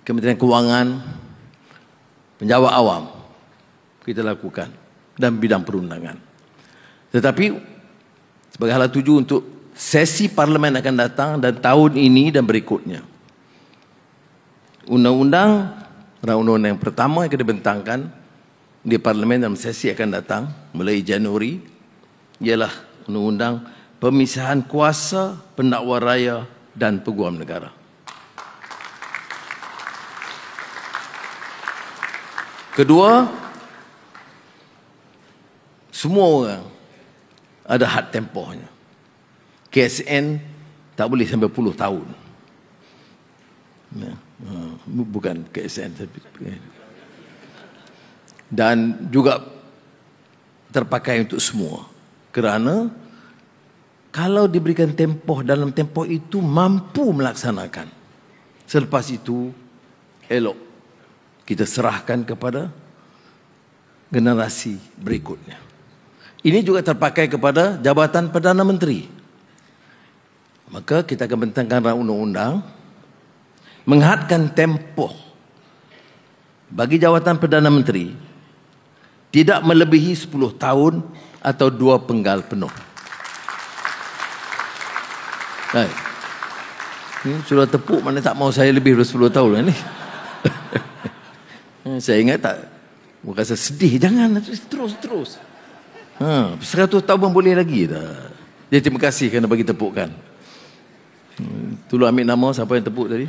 Kementerian Kewangan, penjawat awam kita lakukan dan bidang perundangan. Tetapi sebagai hala tuju untuk sesi parlimen akan datang dan tahun ini dan berikutnya, undang-undang yang pertama yang akan dibentangkan di parlimen dalam sesi akan datang mulai Januari ialah undang-undang pemisahan kuasa pendakwa raya dan peguam negara. Kedua, semua orang ada had tempohnya. KSN tak boleh sampai 10 tahun. Bukan KSN. Dan juga terpakai untuk semua. Kerana kalau diberikan tempoh, dalam tempoh itu mampu melaksanakan. Selepas itu, elok kita serahkan kepada generasi berikutnya. Ini juga terpakai kepada Jabatan Perdana Menteri. Maka kita akan bentangkan undang-undang menghadkan tempoh bagi Jawatan Perdana Menteri tidak melebihi 10 tahun atau 2 penggal penuh. Baik. Ini sudah tepuk, mana tak mau saya lebih dari 10 tahun ni. Saya ingat tak, rasa sedih, jangan terus. 100 tahun boleh lagi dah. Jadi terima kasih kerana bagi tepukan. Tolong ambil nama siapa yang tepuk tadi.